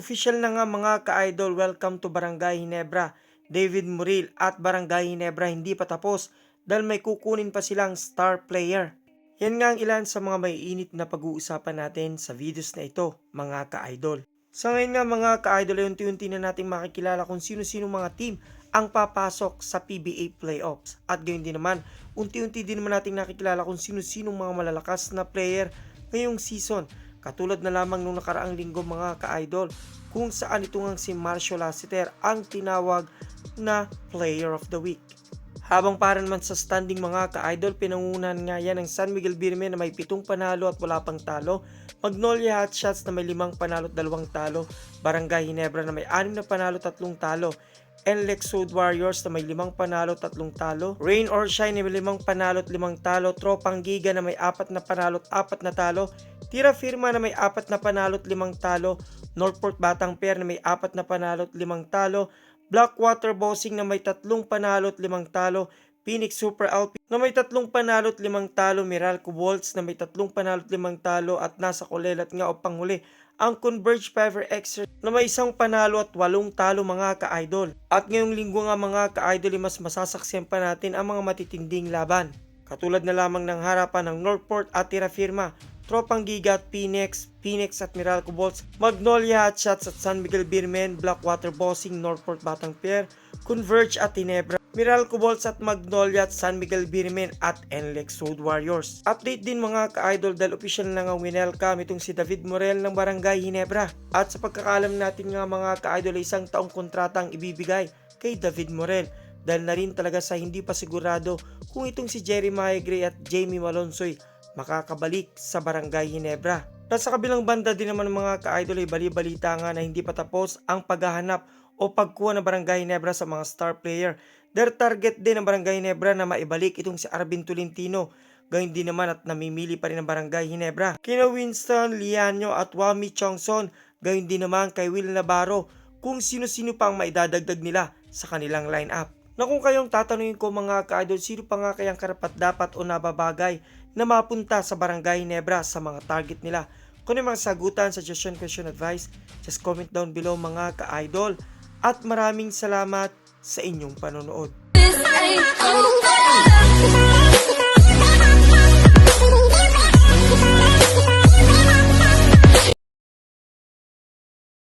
Official na nga mga ka-idol, welcome to Barangay Ginebra. David Muril at Barangay Ginebra hindi pa tapos dahil may kukunin pa silang star player. Yan nga ang ilan sa mga maiinit na pag-uusapan natin sa videos na ito mga ka-idol. Sa ngayon nga mga ka-idol ay unti-unti na nating makikilala kung sino-sino mga team ang papasok sa PBA playoffs. At gayon din naman, unti-unti din naman nating nakikilala kung sino-sino mga malalakas na player ngayong season. Katulad na lamang nung nakaraang linggo mga ka-idol kung saan ito ngang si Marcio Lassiter ang tinawag na Player of the Week. Habang para naman sa standing mga ka-idol, pinangunahan nga yan ng San Miguel Birmen na may 7 panalo at wala pang talo, Magnolia Hotshots na may 5 panalo at 2 talo, Barangay Ginebra na may 6 na panalo at 3 talo, NLEX Road Warriors na may 5 panalo at 3 talo, Rain or Shine na may 5 panalo at 5 talo, Tropang Giga na may 4 na panalo at 4 na talo, Tira Firma na may 4 na panalo at 5 talo, Northport Batang Pair na may 4 na panalo at 5 talo, Blackwater Bossing na may 3 panalo at 5 talo, Phoenix Super LP na may 3 panalo at 5 talo, Meralco Bolts na may 3 panalo at 5 talo at nasa kulelat nga o panghuli ang Converge Fiverr Extra na may 1 panalo at 8 talo mga ka-idol. At ngayong linggo nga mga ka-idol mas masasaksihan pa natin ang mga matitinding laban. Katulad na lamang ng harapan ng Northport at Tira Firma, Tropang Giga at Phoenix at Meralco Bolts, Magnolia Hotshots at San Miguel Birmen, Blackwater Bossing, Northport Batang Pair, Converge at Ginebra, Meralco Bolts at Magnolia at San Miguel Birmen at NLEX Road Warriors. Update din mga ka-idol dahil official na nga winelcome itong si David Morel ng Barangay Ginebra. At sa pagkakalam natin nga mga ka-idol ay 1 taong kontrata ang ibibigay kay David Morel. Dahil na rin talaga sa hindi pa sigurado kung itong si Jeremiah Gray at Jamie Malonzoy makakabalik sa Barangay Ginebra. At sa kabilang banda din naman ng mga ka-idol ay bali-balita nga na hindi pa tapos ang paghahanap o pagkuha ng Barangay Ginebra sa mga star player. Their target din ng Barangay Ginebra na maibalik itong si Arvin Tolentino. Gayun din naman at namimili pa rin ng Barangay Ginebra kina Winston Liano at Wami Chongson. Gayun din naman kay Will Navarro kung sino-sino pang maidadagdag nila sa kanilang lineup. Na kung kayong tatanungin ko mga ka-idol, sino pa nga kayang karapat dapat o nababagay na mapunta sa Barangay Ginebra sa mga target nila? Kung may mga sagutan, suggestion, question, advice, just comment down below mga ka-idol. At maraming salamat sa inyong panonood.